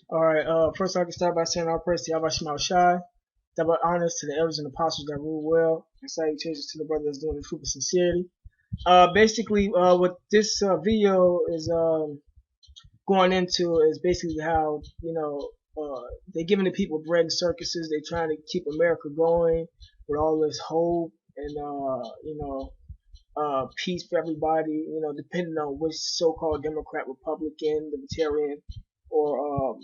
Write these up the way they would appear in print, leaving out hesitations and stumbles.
All right. First, I can start by saying all praise to Yahweh Shema Shai. Double honors to the elders and apostles that rule well, and salutations to the brother that's doing the truth with sincerity. Basically, what this video is going into is basically how they're giving the people bread and circuses. They're trying to keep America going with all this hope and peace for everybody. Depending on which so-called Democrat, Republican, Libertarian, or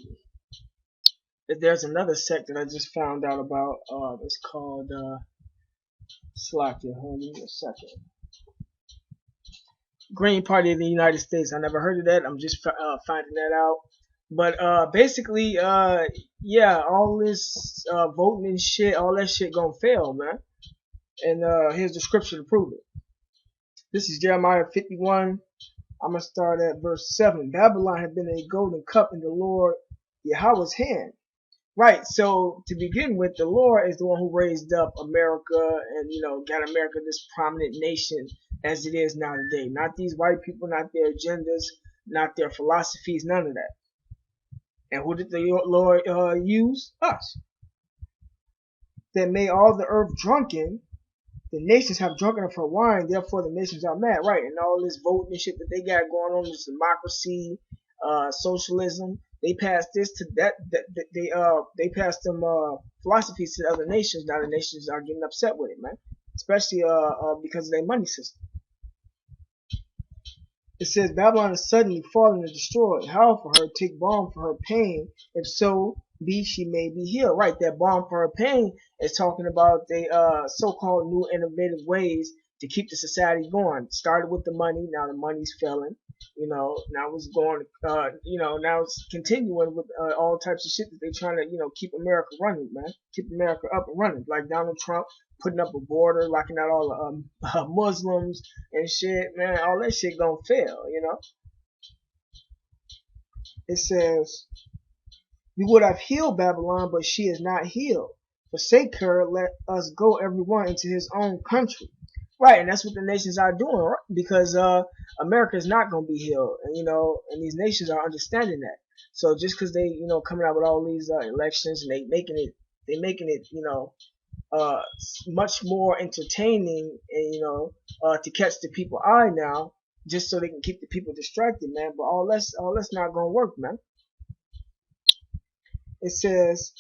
there's another sect that I just found out about. It's called Slack. Hold on a second. Green Party of the United States. I never heard of that. I'm just finding that out. But basically, yeah, all this voting and shit, all that shit gonna fail, man. And here's the scripture to prove it. This is Jeremiah 51. I'm gonna start at verse 7. Babylon had been a golden cup in the Lord Yahweh's hand. Right, so to begin with, the Lord is the one who raised up America and, got America this prominent nation as it is now today. Not these white people, not their agendas, not their philosophies, none of that. And who did the Lord use? Us. That made all the earth drunken. The nations have drunken of her wine, therefore the nations are mad. Right, and all this voting and shit that they got going on, this democracy, socialism. They passed this to that. They passed them philosophies to the other nations. Now the nations are getting upset with it, man. Especially because of their money system. It says Babylon is suddenly fallen and destroyed. How for her? Take balm for her pain. If so be she may be healed. Right, that balm for her pain is talking about the so-called new innovative ways to keep the society going. Started with the money. Now the money's failing. Now it's going, now it's continuing with all types of shit that they're trying to, keep America running, man. Keep America up and running. Like Donald Trump putting up a border, locking out all the Muslims and shit, man. All that shit gonna fail. It says, "You would have healed Babylon, but she is not healed. Forsake her, let us go everyone into his own country." Right, and that's what the nations are doing, right? Because America is not going to be healed, and these nations are understanding that. So just because they, coming out with all these elections and they making it, much more entertaining, and to catch the people's eye now, just so they can keep the people distracted, man. But all that's not going to work, man. It says,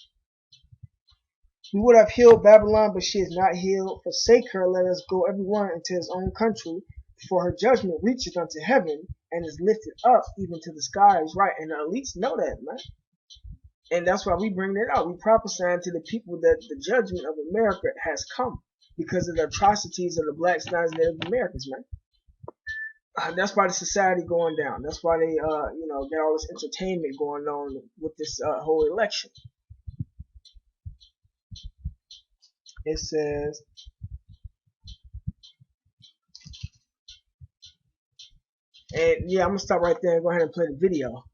"We would have healed Babylon, but she is not healed. Forsake her, let us go everyone into his own country, for her judgment reacheth unto heaven, and is lifted up even to the skies." Right, and the elites know that, man. And that's why we bring it out. We prophesying to the people that the judgment of America has come because of the atrocities of the blacks, and Native Americans, man. That's why the society going down. That's why they, get all this entertainment going on with this whole election. It says, and yeah, I'm gonna stop right there and go ahead and play the video.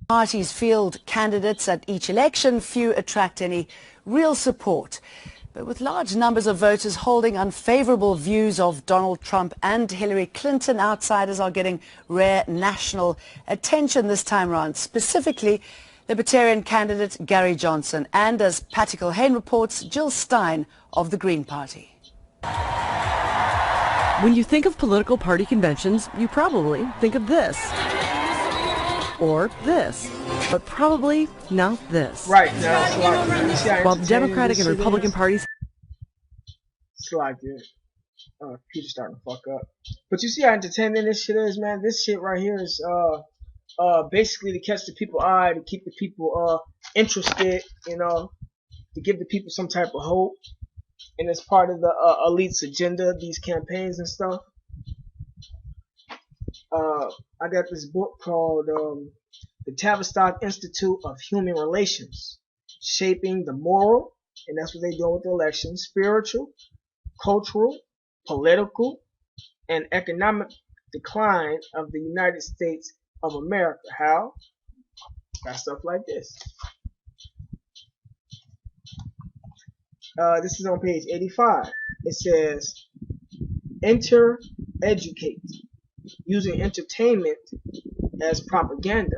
Parties field candidates at each election, few attract any real support. But with large numbers of voters holding unfavorable views of Donald Trump and Hillary Clinton, outsiders are getting rare national attention this time around, specifically Libertarian candidate Gary Johnson and, as Patty Culhane reports, Jill Stein of the Green Party. When you think of political party conventions, you probably think of this. Or this. But probably not this. Right, now, while the Democratic and Republican parties... It's like it. Peter's starting to fuck up. But you see how entertaining this shit is, man? This shit right here is basically to catch the people's eye, to keep the people interested, to give the people some type of hope. And it's part of the elite's agenda, these campaigns and stuff. I got this book called The Tavistock Institute of Human Relations, Shaping the Moral, and that's what they're doing with the election, spiritual, cultural, political, and economic decline of the United States of America. How? Got stuff like this. This is on page 85. It says, enter, educate. using entertainment as propaganda.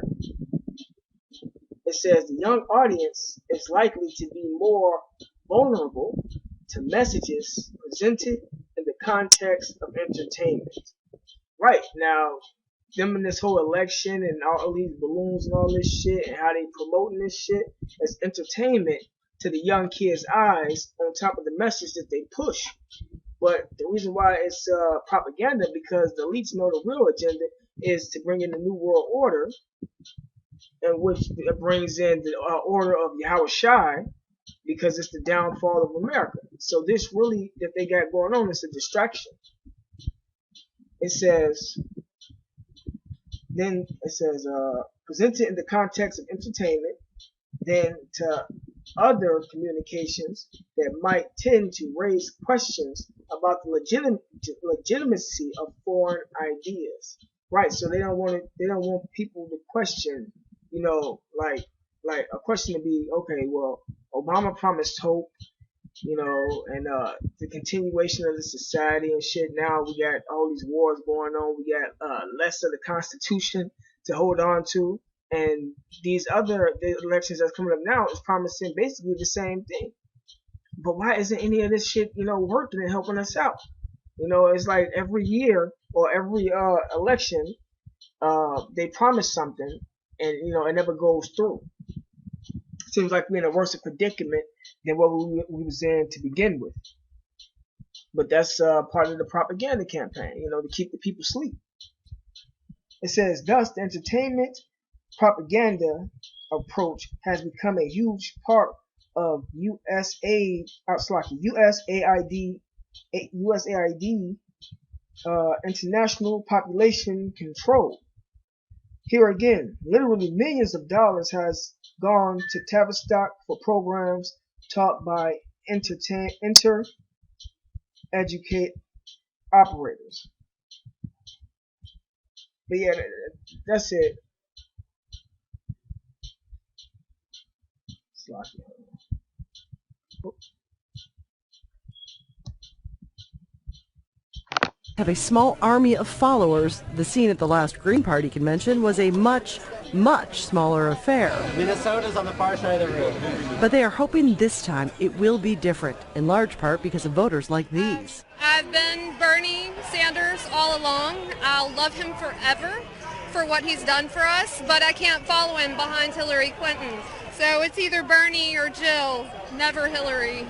It says the young audience is likely to be more vulnerable to messages presented in the context of entertainment. Right, now, them in this whole election and all these balloons and all this shit and how they promoting this shit as entertainment to the young kids' eyes on top of the message that they push. But the reason why it's propaganda because the elites know the real agenda is to bring in the new world order, in which it brings in the order of Yahweh Shai, because it's the downfall of America. So this really that they got going on is a distraction. It says, presented in the context of entertainment, then to other communications that might tend to raise questions about the legitimacy of foreign ideas. Right, so they don't want people to question, like a question to be, okay, well, Obama promised hope, and the continuation of the society and shit. Now we got all these wars going on. We got less of the Constitution to hold on to, and the elections that's coming up now is promising basically the same thing. But why isn't any of this shit, working and helping us out? It's like every year or every election, they promise something, and it never goes through. Seems like we're in a worse predicament than what we was in to begin with. But that's part of the propaganda campaign, to keep the people asleep. It says, thus, the entertainment propaganda approach has become a huge part of USAID international population control. Here again, literally millions of dollars has gone to Tavistock for programs taught by educate operators. But yeah, that's it. Have a small army of followers. The scene at the last Green Party convention was a much, much smaller affair. Minnesota's on the far side of the road. But they are hoping this time it will be different, in large part because of voters like these. I've been Bernie Sanders all along. I'll love him forever for what he's done for us, but I can't follow him behind Hillary Clinton. So it's either Bernie or Jill, never Hillary.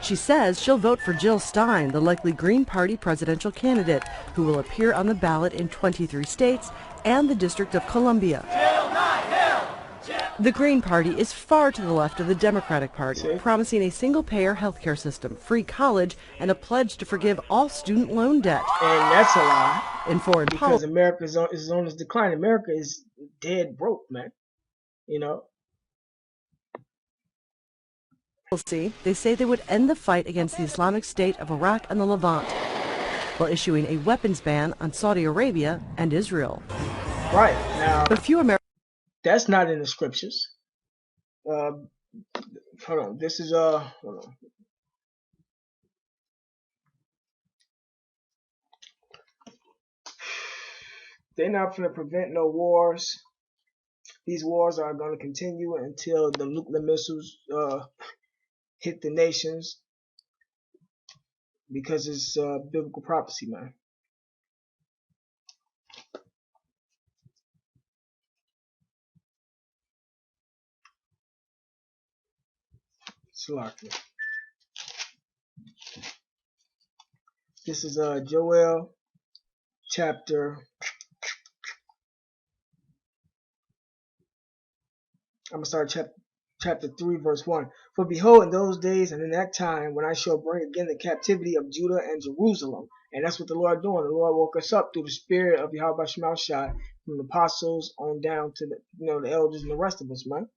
She says she'll vote for Jill Stein, the likely Green Party presidential candidate, who will appear on the ballot in 23 states and the District of Columbia. Jill, not Hill! Jill. The Green Party is far to the left of the Democratic Party, promising a single-payer healthcare system, free college, and a pledge to forgive all student loan debt. And that's a lie. In foreign because policy, America is on its decline. America is dead broke, man. they say they would end the fight against the Islamic State of Iraq and the Levant, while issuing a weapons ban on Saudi Arabia and Israel. Right, now, But few Americans. that's not in the scriptures. Hold on. This is hold on. They're not going to prevent no wars. These wars are going to continue until the nuclear missiles hit the nations, because it's biblical prophecy, man. Slocky. This is Joel chapter. I'm going to start chapter 3, verse 1. For behold, in those days and in that time, when I shall bring again the captivity of Judah and Jerusalem. And that's what the Lord doing. The Lord woke us up through the spirit of Yahweh Shai, from the apostles on down to the elders and the rest of us, man.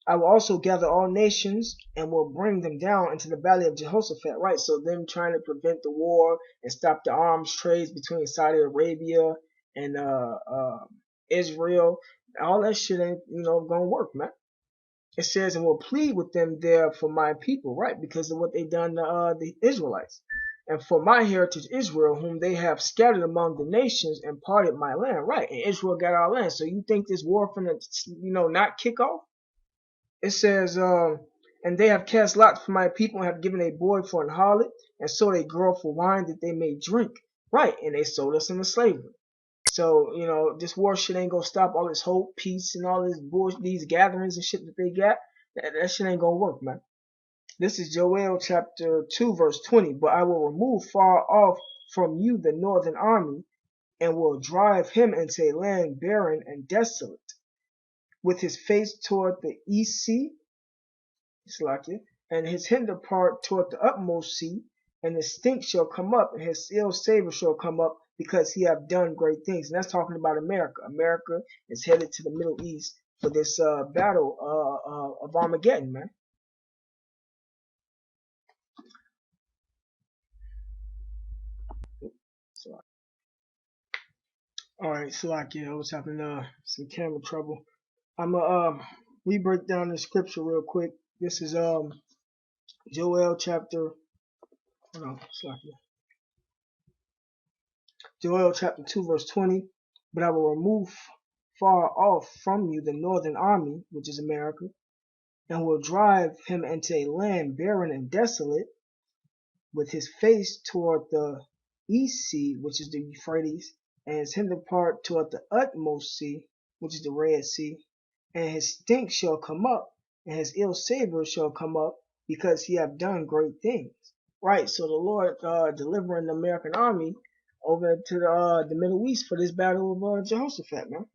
I will also gather all nations and will bring them down into the valley of Jehoshaphat. Right, so them trying to prevent the war and stop the arms trades between Saudi Arabia and Israel. All that shit ain't gonna work, man. It says, and will plead with them there for my people, right? Because of what they done to the Israelites. and for my heritage Israel, whom they have scattered among the nations and parted my land. Right, and Israel got our land. So you think this war finna, not kick off? It says, and they have cast lots for my people and have given a boy for an harlot, and sold a girl for wine that they may drink. Right, and they sold us into slavery. So, this war shit ain't gonna stop all this hope, peace, and all this bullshit, these gatherings and shit that they got. That shit ain't gonna work, man. This is Joel chapter 2, verse 20. But I will remove far off from you the northern army, and will drive him into a land barren and desolate, with his face toward the east sea, and his hinder part toward the utmost sea, and his stink shall come up, and his ill savor shall come up, because he have done great things. And that's talking about America. America is headed to the Middle East for this battle of Armageddon, man. Alright, Salakia, I was having some camera trouble. I'ma re-break down the scripture real quick. This is Joel chapter Joel chapter 2 verse 20. But I will remove far off from you the northern army, which is America, and will drive him into a land barren and desolate, with his face toward the east sea, which is the Euphrates, and his hinder part toward the utmost sea, which is the Red Sea. And his stink shall come up, and his ill savor shall come up, because he have done great things. Right, so the Lord delivering the American army over to the Middle East for this battle of Jehoshaphat, man.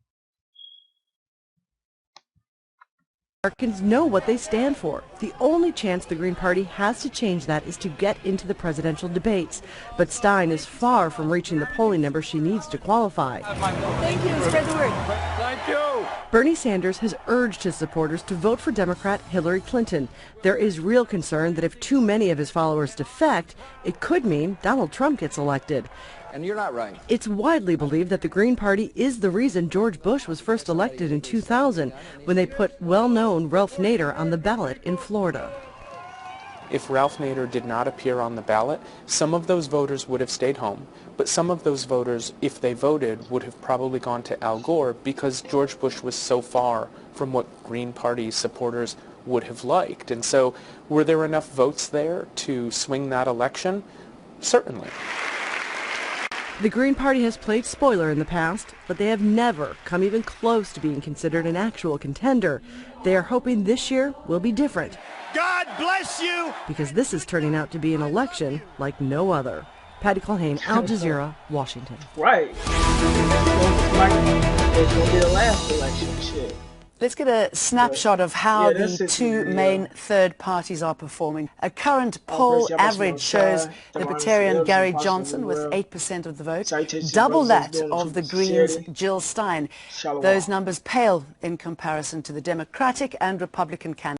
Americans know what they stand for. The only chance the Green Party has to change that is to get into the presidential debates. But Stein is far from reaching the polling number she needs to qualify. Thank you. Spread the word. Thank you. Bernie Sanders has urged his supporters to vote for Democrat Hillary Clinton. There is real concern that if too many of his followers defect, it could mean Donald Trump gets elected. And you're not right. It's widely believed that the Green Party is the reason George Bush was first elected in 2000, when they put well-known Ralph Nader on the ballot in Florida. If Ralph Nader did not appear on the ballot, some of those voters would have stayed home. But some of those voters, if they voted, would have probably gone to Al Gore, because George Bush was so far from what Green Party supporters would have liked. And so, were there enough votes there to swing that election? Certainly. The Green Party has played spoiler in the past, but they have never come even close to being considered an actual contender. They are hoping this year will be different. God bless you! Because this is turning out to be an election like no other. Patty Culhane, Al Jazeera, Washington. Right. It's going to be the last election, shit. Let's get a snapshot of how that's the it, two yeah. main third parties are performing. A current poll average shows Libertarian Gary Johnson with 8% of the vote, double that of the Greens' Jill Stein. Those numbers pale in comparison to the Democratic and Republican candidates.